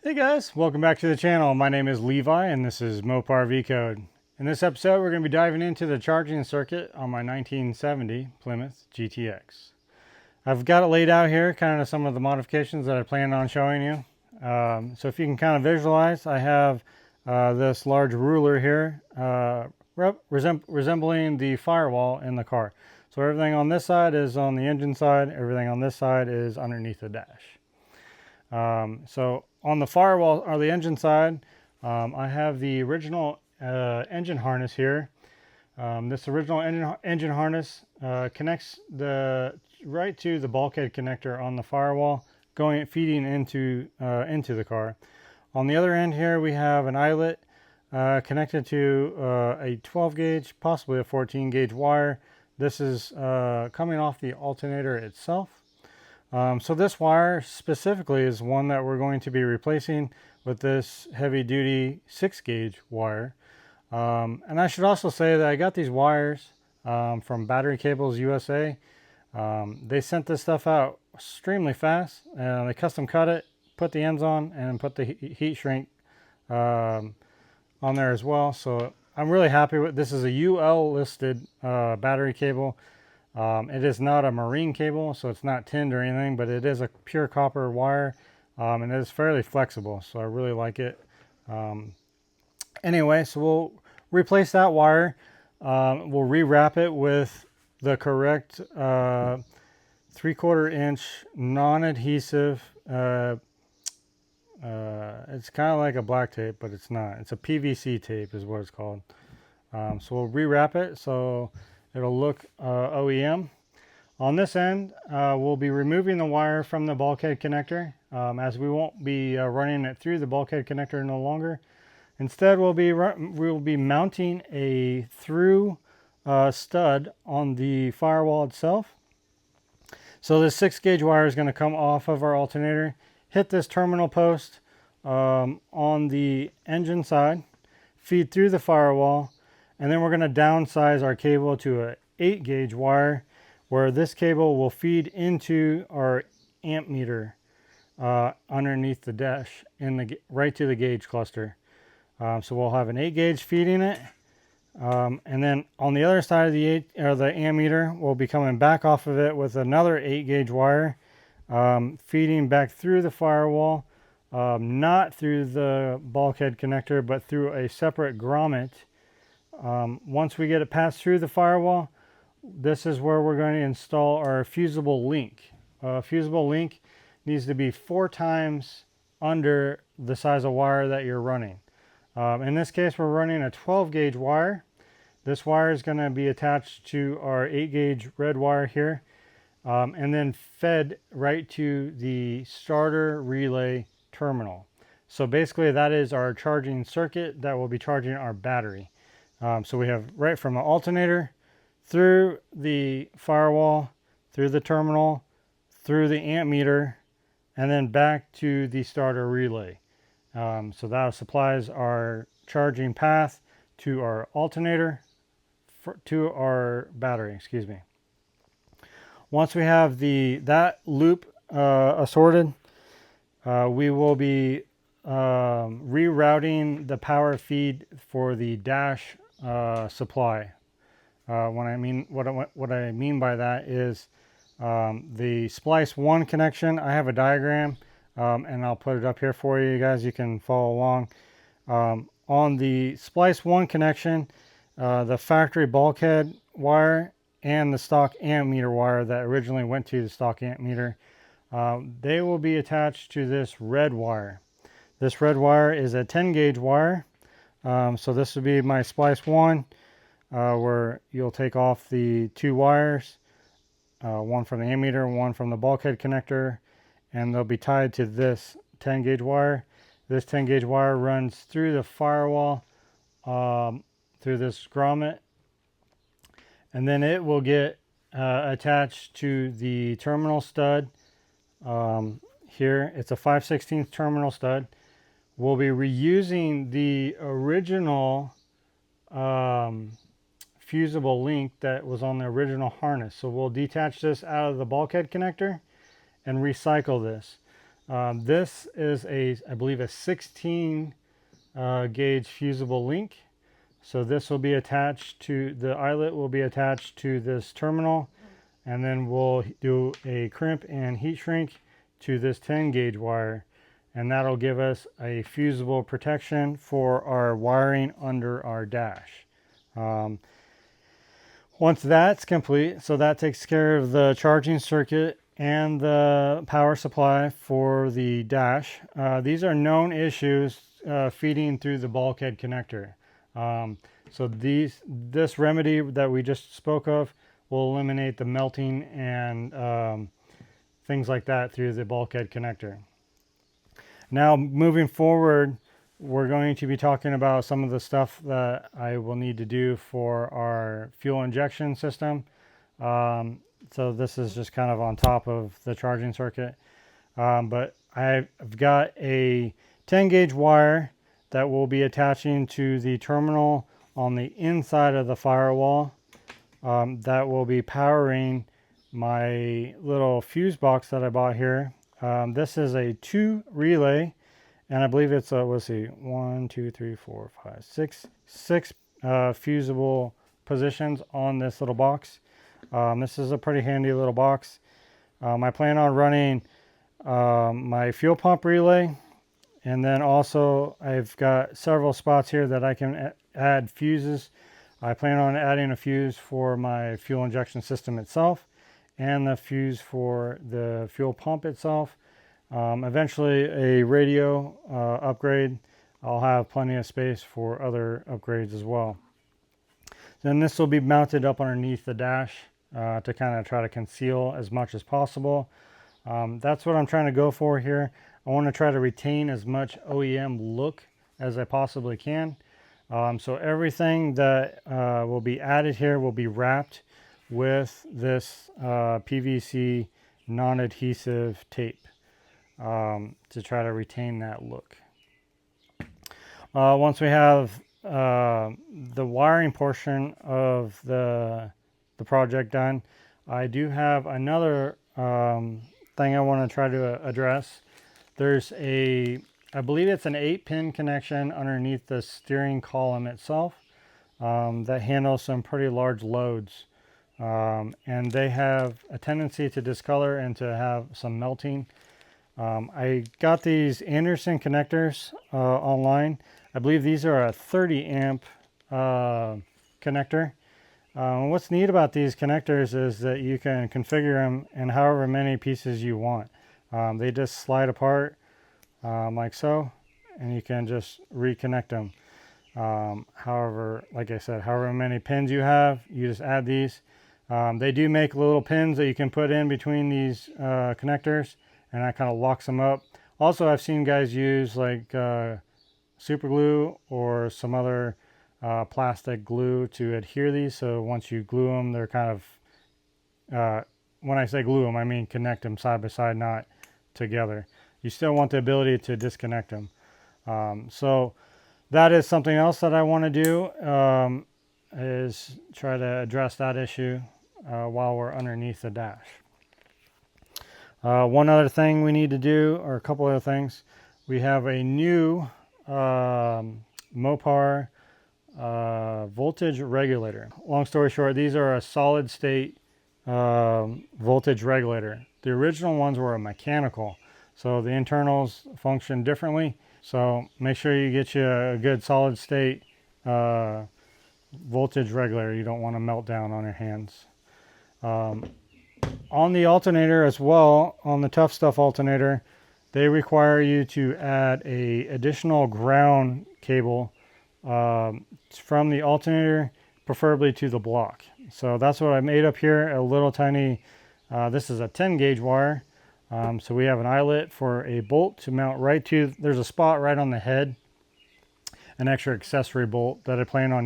Hey guys, welcome back to the channel. My name is Levi and this is Mopar V Code. In this episode we're going to be diving into the charging circuit on my 1970 Plymouth GTX. I've got it laid out here, kind of some of the modifications that I plan on showing you. So if you can kind of visualize, I have this large ruler here resembling the firewall in the car. So everything on this side is on the engine side, everything on this side is underneath the dash. So on the firewall or the engine side, I have the original engine harness here. This original engine harness connects right to the bulkhead connector on the firewall, feeding into the car. On the other end here, we have an eyelet connected to a 12 gauge, possibly a 14 gauge wire. This is coming off the alternator itself. So this wire specifically is one that we're going to be replacing with this heavy duty 6 gauge wire. And I should also say that I got these wires from Battery Cables USA. They sent this stuff out extremely fast. They custom cut it, put the ends on, and put the heat shrink on there as well. So I'm really happy with this. Is a UL listed battery cable. It is not a marine cable, so it's not tinned or anything, but it is a pure copper wire, and it is fairly flexible, so I really like it. Anyway, so we'll replace that wire. We'll rewrap it with the correct 3/4 inch non-adhesive. It's kind of like a black tape, but it's not. It's a PVC tape is what it's called. So we'll rewrap it so it'll look OEM. On this end, we'll be removing the wire from the bulkhead connector, as we won't be running it through the bulkhead connector no longer. Instead, we'll be mounting a through stud on the firewall itself. So this 6 gauge wire is going to come off of our alternator, hit this terminal post on the engine side, feed through the firewall, and then we're going to downsize our cable to an 8 gauge wire, where this cable will feed into our amp meter underneath the dash right to the gauge cluster. So we'll have an 8 gauge feeding it, and then on the other side of the amp meter, we'll be coming back off of it with another 8 gauge wire, feeding back through the firewall, not through the bulkhead connector, but through a separate grommet. Once we get it passed through the firewall, this is where we're going to install our fusible link. Fusible link needs to be 4 times under the size of wire that you're running. In this case, we're running a 12 gauge wire. This wire is going to be attached to our 8 gauge red wire here, and then fed right to the starter relay terminal. So basically that is our charging circuit that will be charging our battery. So we have right from the alternator, through the firewall, through the terminal, through the amp meter, and then back to the starter relay. So that supplies our charging path to our alternator, to our battery, excuse me. Once we have that loop assorted, we will be rerouting the power feed for the dash supply. What I mean by that is the splice 1 connection. I have a diagram, and I'll put it up here for you guys. You can follow along. On the splice 1 connection, the factory bulkhead wire and the stock amp meter wire that originally went to the stock amp meter, they will be attached to this red wire. This red wire is a 10 gauge wire. So this would be my splice 1, where you'll take off the 2 wires, one from the ammeter, one from the bulkhead connector, and they'll be tied to this 10 gauge wire. This 10 gauge wire runs through the firewall, through this grommet, and then it will get attached to the terminal stud. Here it's a 5/16 terminal stud. We'll be reusing the original fusible link that was on the original harness. So we'll detach this out of the bulkhead connector and recycle this. This is I believe a 16 gauge fusible link. So this will be attached to, the eyelet will be attached to this terminal, and then we'll do a crimp and heat shrink to this 10 gauge wire, and that'll give us a fusible protection for our wiring under our dash. Once that's complete, so that takes care of the charging circuit and the power supply for the dash. These are known issues feeding through the bulkhead connector. So this remedy that we just spoke of will eliminate the melting and things like that through the bulkhead connector. Now moving forward, we're going to be talking about some of the stuff that I will need to do for our fuel injection system. So this is just kind of on top of the charging circuit. But I've got a 10 gauge wire that will be attaching to the terminal on the inside of the firewall. That will be powering my little fuse box that I bought here. This is a 2 relay, and I believe it's let's see, 1, 2, 3, 4, 5, 6 fusible positions on this little box. This is a pretty handy little box. I plan on running my fuel pump relay, and then also I've got several spots here that I can add fuses. I plan on adding a fuse for my fuel injection system itself and the fuse for the fuel pump itself. Eventually a radio upgrade. I'll have plenty of space for other upgrades as well. Then this will be mounted up underneath the dash to kind of try to conceal as much as possible. That's what I'm trying to go for here. I want to try to retain as much OEM look as I possibly can. So everything that will be added here will be wrapped with this PVC non-adhesive tape to try to retain that look. Once we have the wiring portion of the project done, I do have another thing I want to try to address. There's I believe it's an 8-pin connection underneath the steering column itself that handles some pretty large loads. And they have a tendency to discolor and to have some melting. I got these Anderson connectors online. I believe these are a 30 amp connector. What's neat about these connectors is that you can configure them in however many pieces you want. They just slide apart like so, and you can just reconnect them. However, like I said, however many pins you have, you just add these. They do make little pins that you can put in between these connectors, and that kind of locks them up. Also, I've seen guys use like super glue or some other plastic glue to adhere these, so once you glue them, they're kind of, when I say glue them, I mean connect them side by side, not together. You still want the ability to disconnect them. So that is something else that I want to do, is try to address that issue while we're underneath the dash. One other thing we need to do, or a couple other things, we have a new Mopar voltage regulator. Long story short, these are a solid state voltage regulator. The original ones were a mechanical, so the internals function differently. So make sure you get you a good solid state voltage regulator. You don't want to melt down on your hands. On the alternator as well, on the Tough Stuff alternator, they require you to add a additional ground cable from the alternator, preferably to the block. So that's what I made up here, a little tiny, this is a 10 gauge wire. So we have an eyelet for a bolt to mount right to, there's a spot right on the head, an extra accessory bolt that I plan on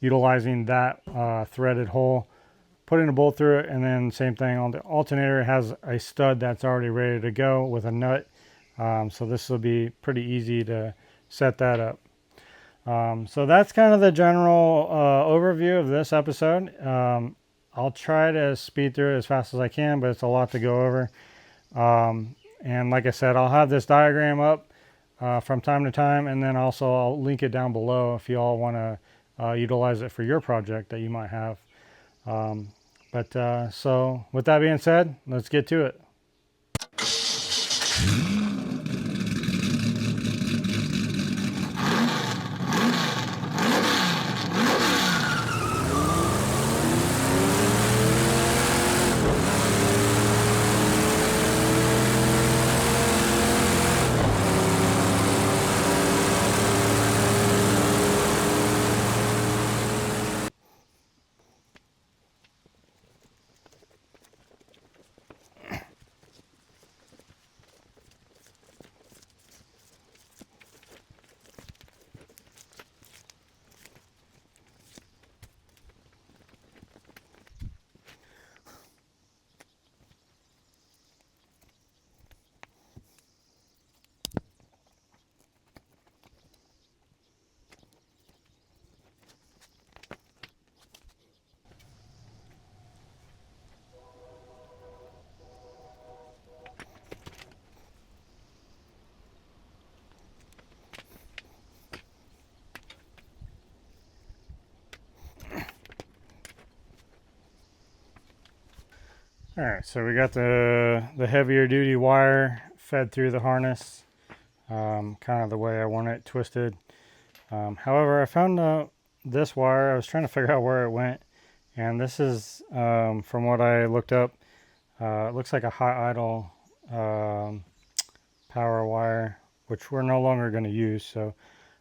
utilizing that threaded hole, putting a bolt through it, and then same thing on the alternator. It has a stud that's already ready to go with a nut. So this will be pretty easy to set that up. So that's kind of the general overview of this episode. I'll try to speed through it as fast as I can, but it's a lot to go over. And like I said, I'll have this diagram up from time to time, and then also I'll link it down below if you all want to utilize it for your project that you might have. So with that being said, let's get to it. All right, so we got the heavier duty wire fed through the harness, kind of the way I want it twisted. However, I found out this wire, I was trying to figure out where it went, and this is, from what I looked up, it looks like a high idle power wire, which we're no longer going to use, so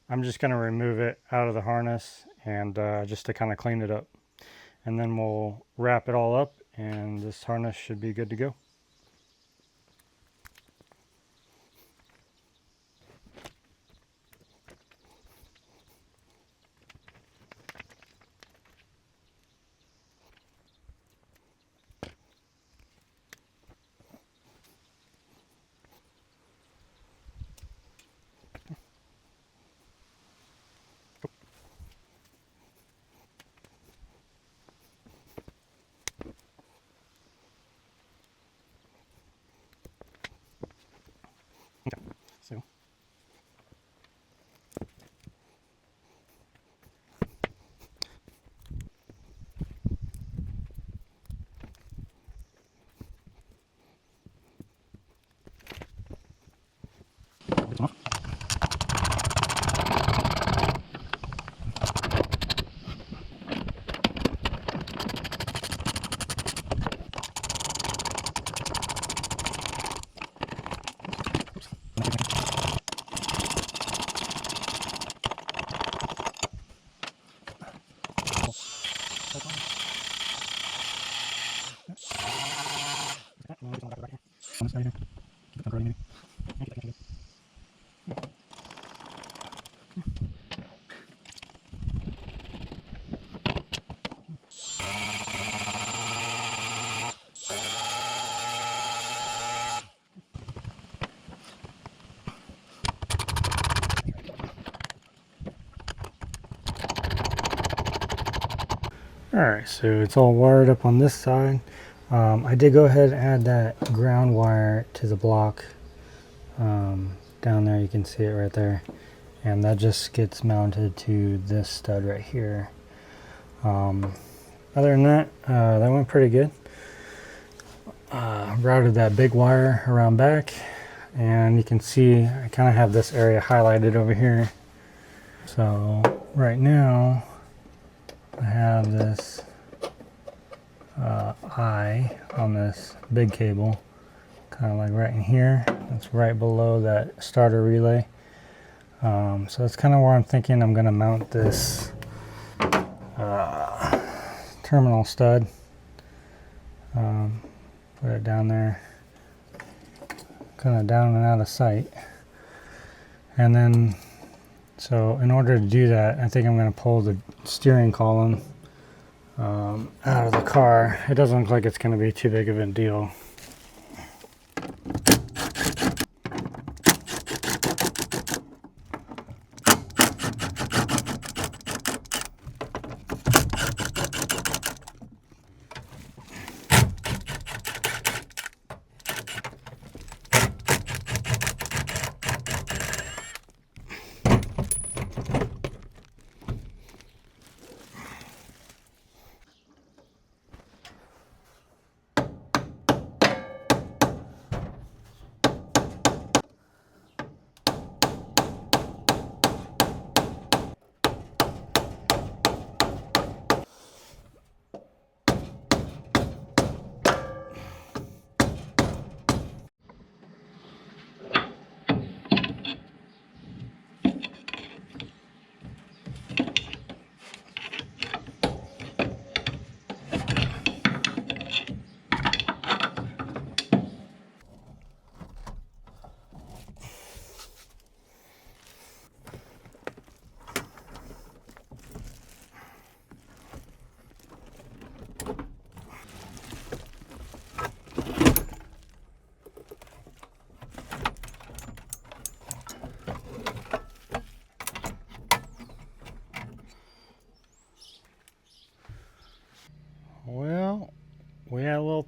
I'm just going to remove it out of the harness and just to kind of clean it up. And then we'll wrap it all up, and this harness should be good to go. Okay, so Alright, so it's all wired up on this side. I did go ahead and add that ground wire to the block down there. You can see it right there. And that just gets mounted to this stud right here. Other than that, that went pretty good. Routed that big wire around back. And you can see I kind of have this area highlighted over here. So right now, I have this eye on this big cable, kind of like right in here. That's right below that starter relay. So that's kind of where I'm thinking I'm going to mount this terminal stud. Put it down there, kind of down and out of sight. And then, so in order to do that, I think I'm going to pull the steering column out of the car. It doesn't look like it's going to be too big of a deal.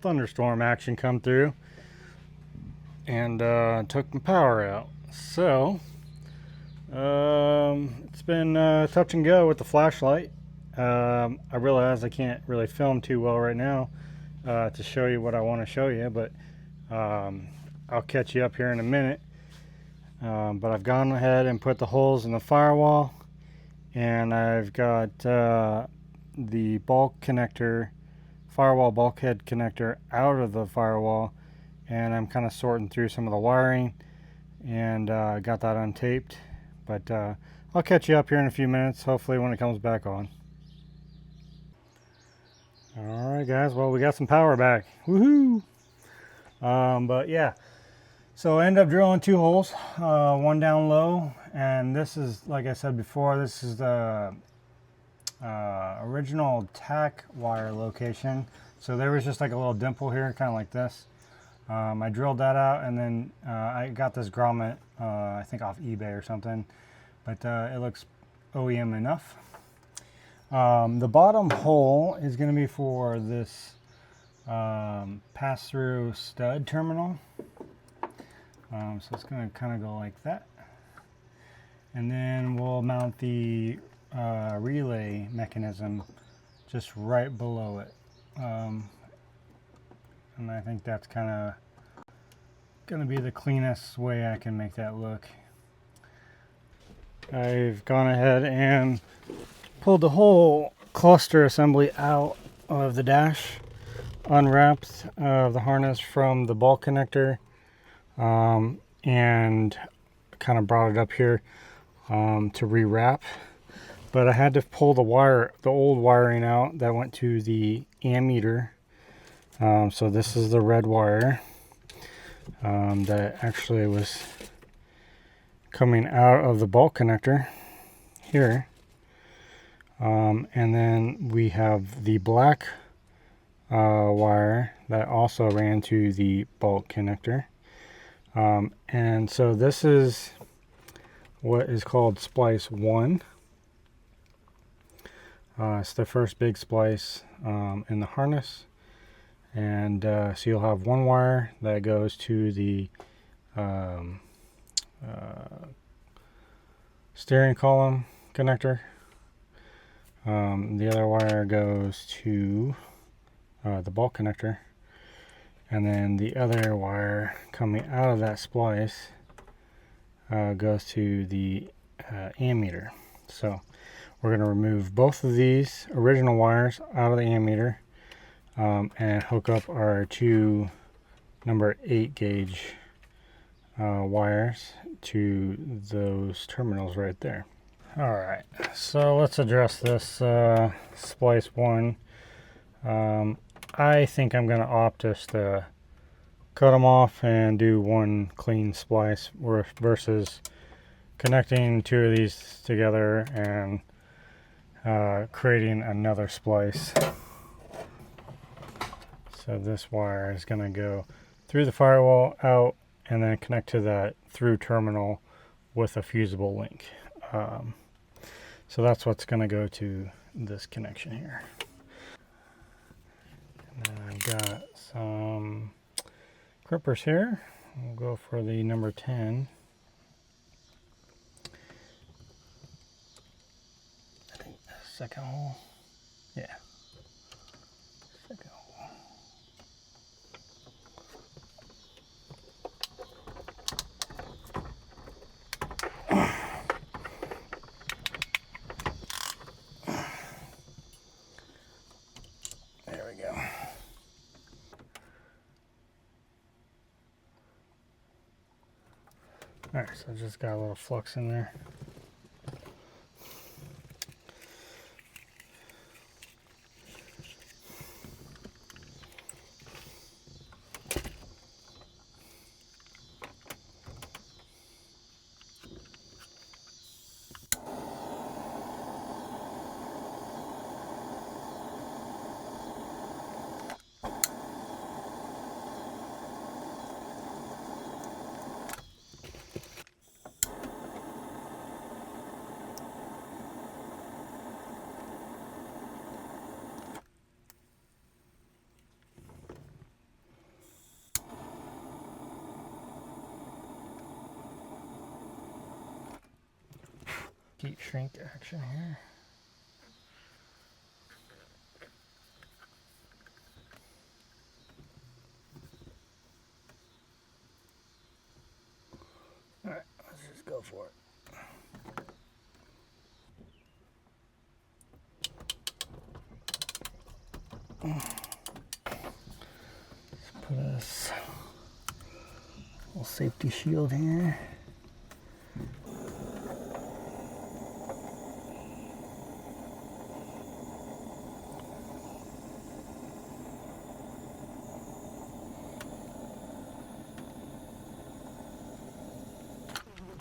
thunderstorm action come through and took my power out. So it's been touch and go with the flashlight. I realize I can't really film too well right now to show you what I want to show you, but I'll catch you up here in a minute. But I've gone ahead and put the holes in the firewall, and I've got the bulk connector, firewall bulkhead connector out of the firewall, and I'm kind of sorting through some of the wiring, and got that untaped. But I'll catch you up here in a few minutes, hopefully when it comes back on. Alright guys, well, we got some power back. Woohoo! But yeah, so I ended up drilling 2 holes, one down low, and this is, like I said before, this is the original tack wire location. So there was just like a little dimple here, kind of like this. I drilled that out, and then I got this grommet, I think off eBay or something, but it looks OEM enough. The bottom hole is going to be for this pass-through stud terminal. So it's going to kind of go like that, and then we'll mount the relay mechanism just right below it, and I think that's kind of going to be the cleanest way I can make that look. I've gone ahead and pulled the whole cluster assembly out of the dash, unwrapped the harness from the bulk connector, and kind of brought it up here to rewrap. But I had to pull the wire, the old wiring out that went to the ammeter. So this is the red wire that actually was coming out of the bulk connector here. And then we have the black wire that also ran to the bulk connector. And so this is what is called splice 1. It's the first big splice in the harness, and so you'll have one wire that goes to the steering column connector. The other wire goes to the bulk connector, and then the other wire coming out of that splice goes to the ammeter. So we're going to remove both of these original wires out of the ammeter and hook up our 2 number 8 gauge wires to those terminals right there. Alright, so let's address this splice 1. I think I'm going to opt just to cut them off and do one clean splice versus connecting 2 of these together and creating another splice. So this wire is going to go through the firewall, out, and then connect to that through terminal with a fusible link. So that's what's going to go to this connection here. And then I've got some grippers here. We'll go for the number 10. I think second hole. Yeah. Second hole. There we go. Alright, so just got a little flux in there. heat shrink action here. Alright, let's just go for it. Let's put this little safety shield here.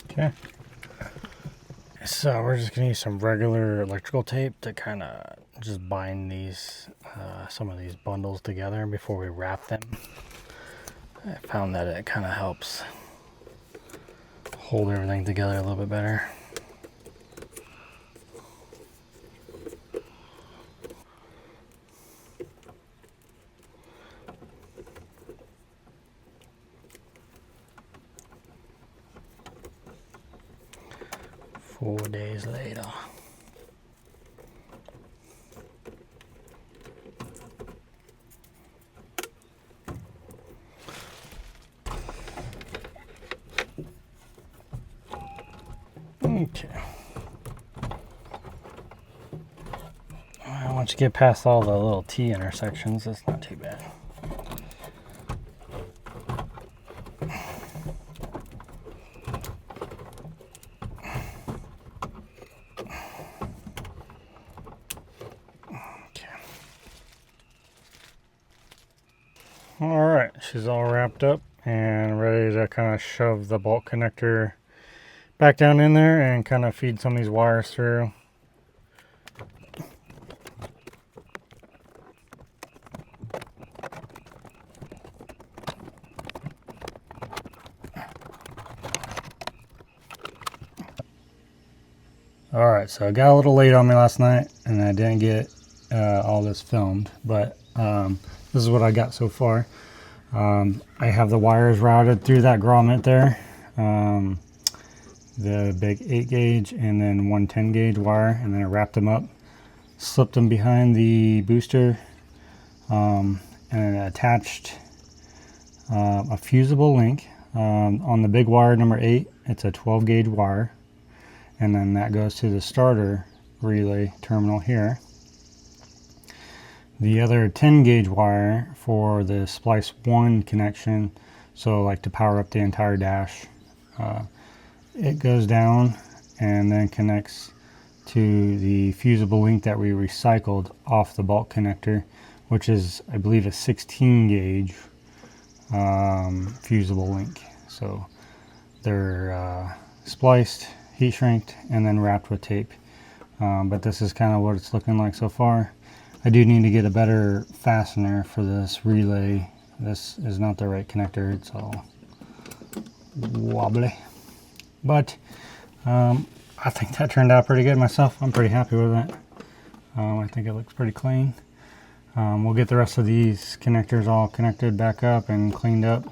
Okay. So we're just gonna use some regular electrical tape to kind of just bind these, some of these bundles together before we wrap them. I found that it kind of helps hold everything together a little bit better. Four days later. Okay. Once you get past all the little T intersections, it's not too bad. Alright, she's all wrapped up and ready to kind of shove the bolt connector back down in there and kind of feed some of these wires through. Alright, so I got a little late on me last night and I didn't get all this filmed, but this is what I got so far. I have the wires routed through that grommet there, the big 8 gauge and then one 10 gauge wire, and then I wrapped them up, slipped them behind the booster, and attached a fusible link on the big wire number 8. It's a 12 gauge wire, and then that goes to the starter relay terminal here. The other 10 gauge wire for the splice 1 connection, so like to power up the entire dash, it goes down and then connects to the fusible link that we recycled off the bulk connector, which is, I believe, a 16 gauge fusible link. So they're spliced, heat shrinked, and then wrapped with tape. But this is kind of what it's looking like so far. I do need to get a better fastener for this relay. This is not the right connector. It's all wobbly. But I think that turned out pretty good myself. I'm pretty happy with it. I think it looks pretty clean. We'll get the rest of these connectors all connected back up and cleaned up.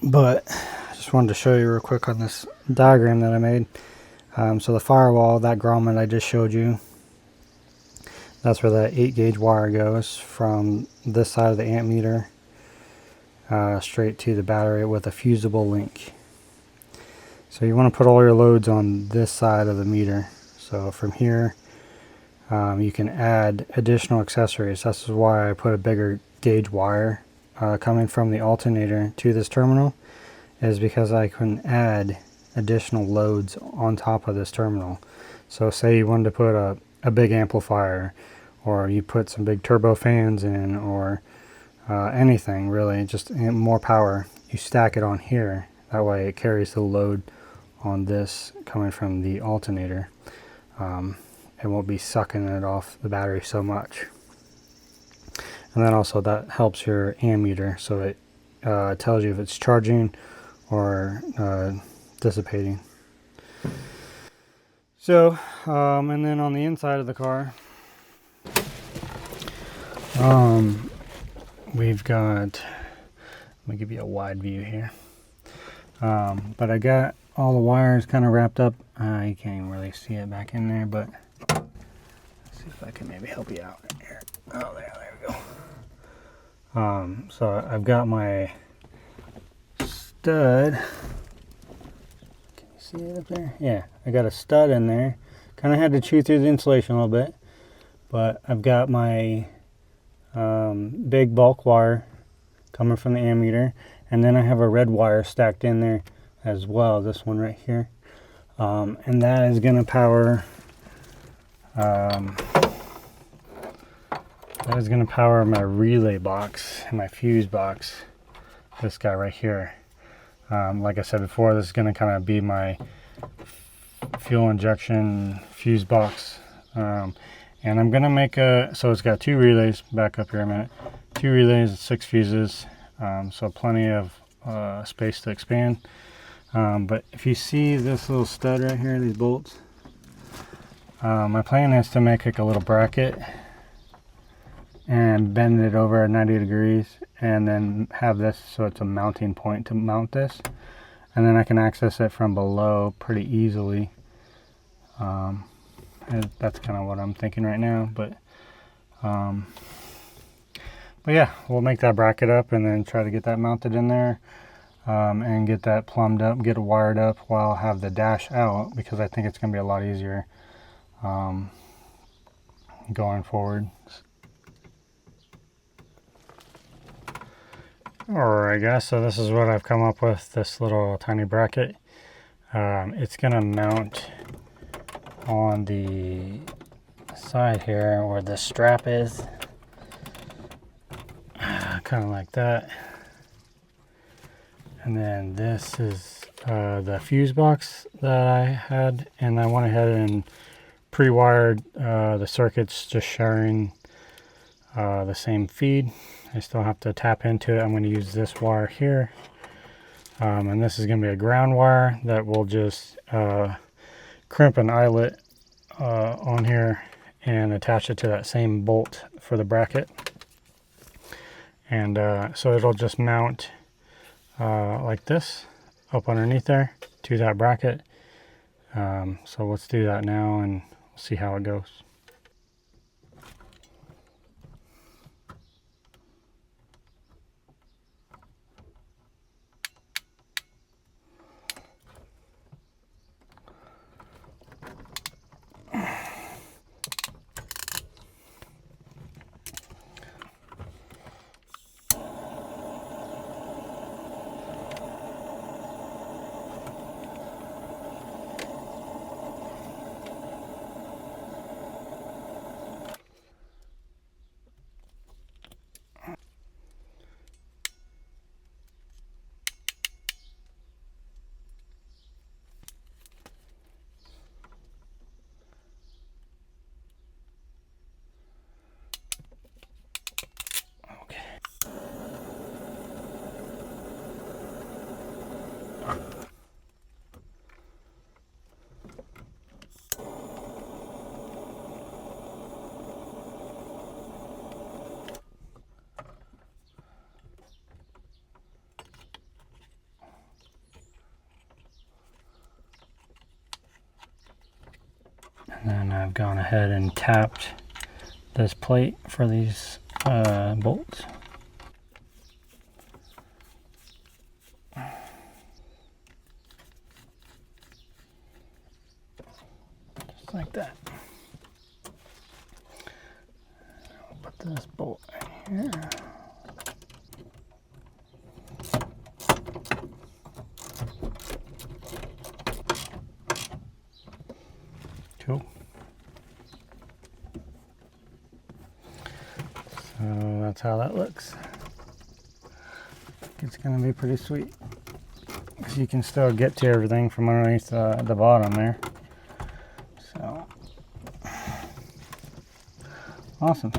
But I just wanted to show you real quick on this diagram that I made. So the firewall, that grommet I just showed you, that's where that 8 gauge wire goes from this side of the ammeter straight to the battery with a fusible link. So you want to put all your loads on this side of the meter. So from here you can add additional accessories. That's why I put a bigger gauge wire coming from the alternator to this terminal, is because I can add additional loads on top of this terminal. So say you wanted to put a big amplifier, or you put some big turbo fans in, or anything really, just more power, you stack it on here. That way it carries the load on this coming from the alternator. It won't be sucking it off the battery so much. And then also that helps your ammeter, so it tells you if it's charging or dissipating. So and then on the inside of the car, we've got, let me give you a wide view here. But I got all the wires kind of wrapped up. You can't even really see it back in there, but let's see if I can maybe help you out here. Oh, there we go. So I've got my stud. Can you see it up there? Yeah, I got a stud in there. Kind of had to chew through the insulation a little bit, but I've got my big bulk wire coming from the ammeter, and then I have a red wire stacked in there as well, this one right here, and that is going to power my relay box and my fuse box, this guy right here. Like I said before, this is going to kind of be my fuel injection fuse box, and I'm going to make so it's got 2 relays, back up here a minute, 2 relays, 6 fuses, so plenty of space to expand. But if you see this little stud right here, these bolts, my plan is to make like a little bracket and bend it over at 90 degrees, and then have this so it's a mounting point to mount this, and then I can access it from below pretty easily. That's kind of what I'm thinking right now, but yeah, we'll make that bracket up and then try to get that mounted in there, and get that plumbed up, get it wired up while I have the dash out, because I think it's going to be a lot easier going forward. Alright guys, so this is what I've come up with, this little tiny bracket. It's going to mount on the side here where the strap is, kind of like that. And then this is the fuse box that I had, and I went ahead and pre-wired the circuits, just sharing the same feed. I still have to tap into it. I'm going to use this wire here, and this is going to be a ground wire that will just crimp an eyelet on here and attach it to that same bolt for the bracket, and so it'll just mount like this up underneath there to that bracket. So let's do that now and we'll see how it goes. And then I've gone ahead and tapped this plate for these bolts. Just like that. I'll put this bolt in here. Cool. So that's how that looks. It's going to be pretty sweet, because you can still get to everything from underneath the bottom there. So awesome.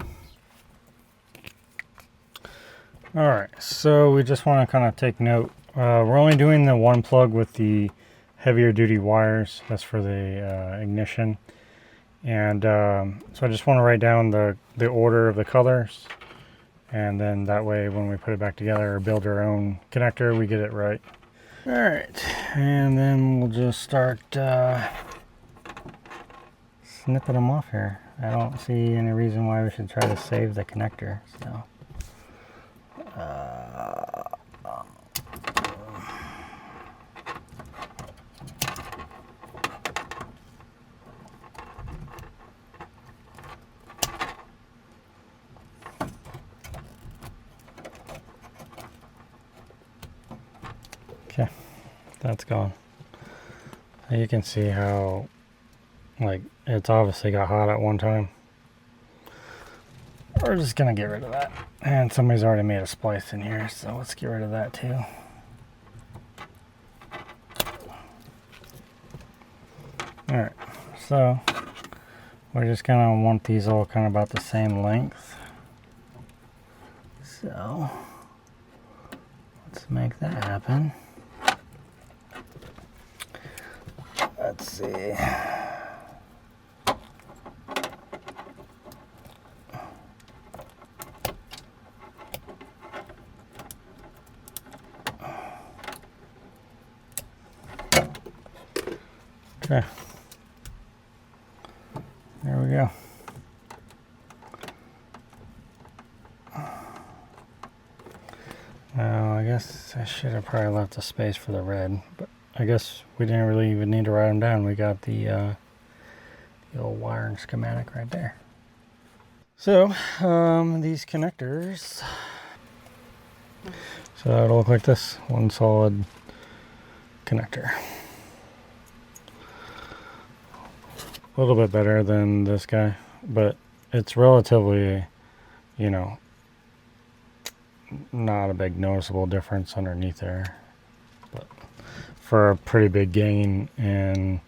All right, so we just want to kind of take note. We're only doing the one plug with the heavier duty wires. That's for the ignition. And so I just want to write down the order of the colors, and then that way when we put it back together or build our own connector, we get it right. All right, and then we'll just start snipping them off here. I don't see any reason why we should try to save the connector. So. Okay, that's gone. You can see how, like, it's obviously got hot at one time. We're just gonna get rid of that. And somebody's already made a splice in here, so let's get rid of that too. Alright, so we're just gonna want these all kind of about the same length. So let's make that happen. Let's see. Okay. There we go. Now, I guess I should have probably left a space for the red, but I guess we didn't really even need to write them down. We got the old wiring schematic right there. So, these connectors, so it'll look like this, one solid connector. A little bit better than this guy, but it's relatively, you know, not a big noticeable difference underneath there, but for a pretty big gain in,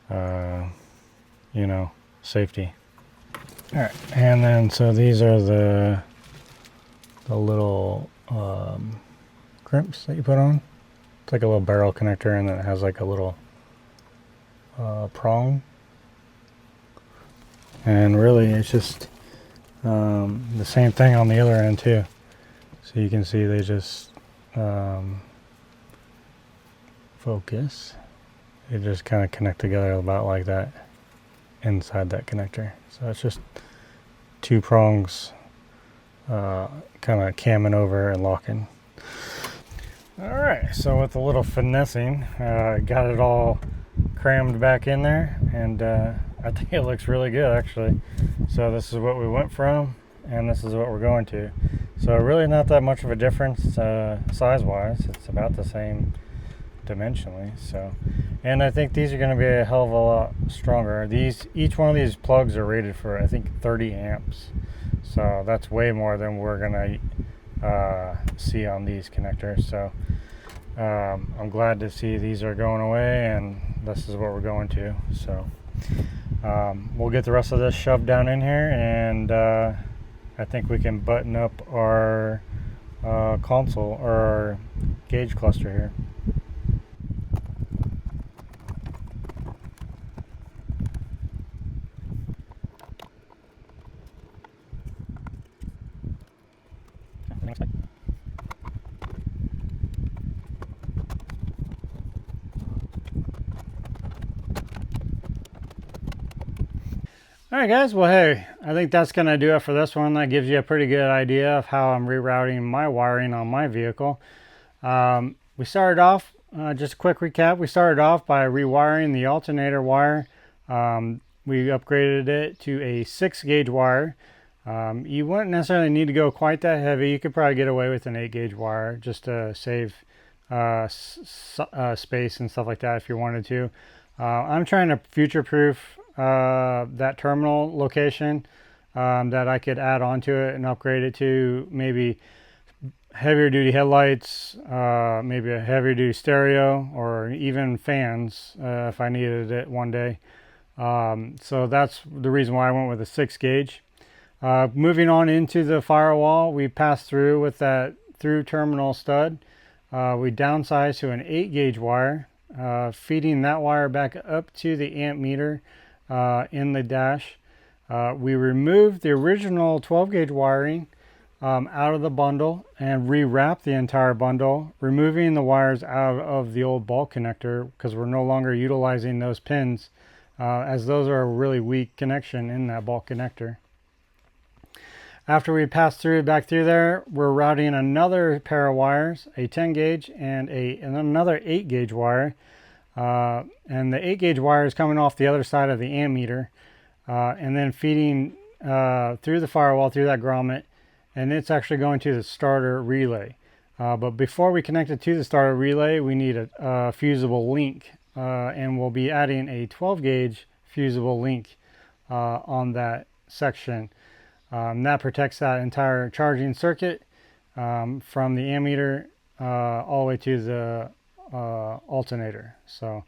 you know, safety. All right, and then so these are the little crimps that you put on. It's like a little barrel connector, and then it has like a little prong. And really it's just the same thing on the other end too. So you can see they just focus. They just kind of connect together about like that inside that connector. So it's just two prongs kind of camming over and locking. Alright, so with a little finessing, got it all crammed back in there, and I think it looks really good actually. So this is what we went from, and this is what we're going to. So really not that much of a difference size wise. It's about the same dimensionally. So, and I think these are going to be a hell of a lot stronger. Each one of these plugs are rated for, I think, 30 amps. So that's way more than we're going to see on these connectors. So I'm glad to see these are going away, and this is what we're going to. So we'll get the rest of this shoved down in here, and I think we can button up our console or our gauge cluster here. Alright guys, well hey, I think that's going to do it for this one. That gives you a pretty good idea of how I'm rerouting my wiring on my vehicle. We started off, just a quick recap, we started off by rewiring the alternator wire. We upgraded it to a 6-gauge wire. You wouldn't necessarily need to go quite that heavy. You could probably get away with an 8-gauge wire just to save space and stuff like that if you wanted to. I'm trying to future-proof that terminal location that I could add onto it and upgrade it to maybe heavier duty headlights, maybe a heavier duty stereo, or even fans if I needed it one day. So that's the reason why I went with a 6-gauge. Moving on into the Firewall, we passed through with that through terminal stud. We downsized to an 8-gauge wire, feeding that wire back up to the amp meter in the dash. We removed the original 12-gauge wiring out of the bundle and rewrap the entire bundle, removing the wires out of the old bulk connector because we're no longer utilizing those pins as those are a really weak connection in that bulk connector. After we pass back through there, we're routing another pair of wires, a 10 gauge and another 8 gauge wire. And the 8 gauge wire is coming off the other side of the ammeter and then feeding through the firewall, through that grommet, and it's actually going to the starter relay. But before we connect it to the starter relay, we need a fusible link, and we'll be adding a 12 gauge fusible link on that section. That protects that entire charging circuit from the ammeter all the way to the alternator. So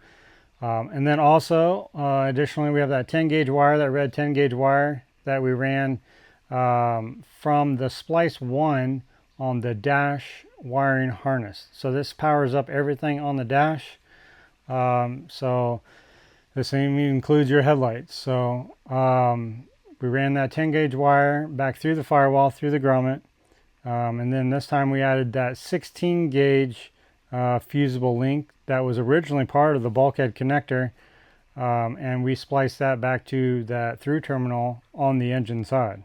and then also additionally we have that 10 gauge wire, that red 10 gauge wire that we ran from the splice 1 on the dash wiring harness. So this powers up everything on the dash. So this even includes your headlights. So we ran that 10 gauge wire back through the firewall, through the grommet, and then this time we added that 16 gauge fusible link that was originally part of the bulkhead connector, and we spliced that back to that through terminal on the engine side.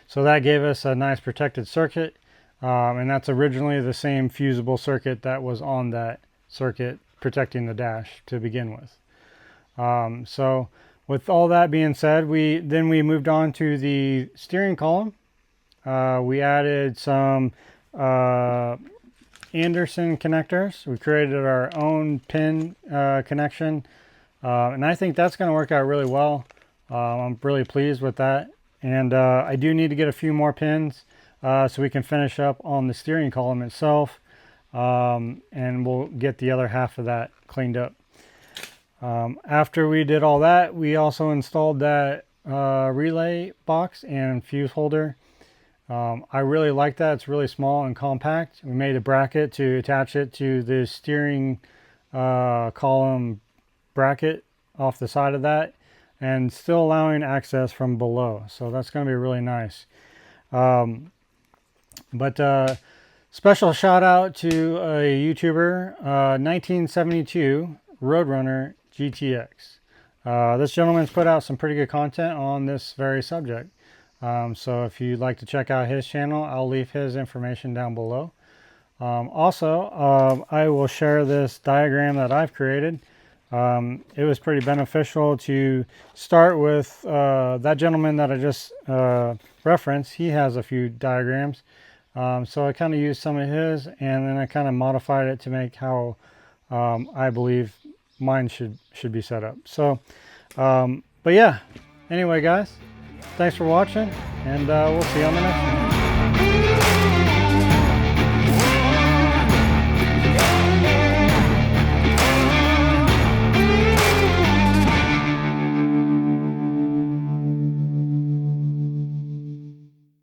So that gave us a nice protected circuit, and that's originally the same fusible circuit that was on that circuit protecting the dash to begin with. So with all that being said, we moved on to the steering column. We added some Anderson connectors. We created our own pin connection, and I think that's going to work out really well. I'm really pleased with that, and I do need to get a few more pins so we can finish up on the steering column itself, and we'll get the other half of that cleaned up. After we did all that, we also installed that relay box and fuse holder. I really like that. It's really small and compact. We made a bracket to attach it to the steering column bracket off the side of that, and still allowing access from below. So that's going to be really nice. Special shout out to a YouTuber, 1972 Roadrunner GTX. This gentleman's put out some pretty good content on this very subject. So if you'd like to check out his channel, I'll leave his information down below. Also, I will share this diagram that I've created. It was pretty beneficial to start with that gentleman that I just referenced. He has a few diagrams. So I kind of used some of his, and then I kind of modified it to make how I believe mine should be set up. So but yeah, anyway guys, thanks for watching, and we'll see you on the next one.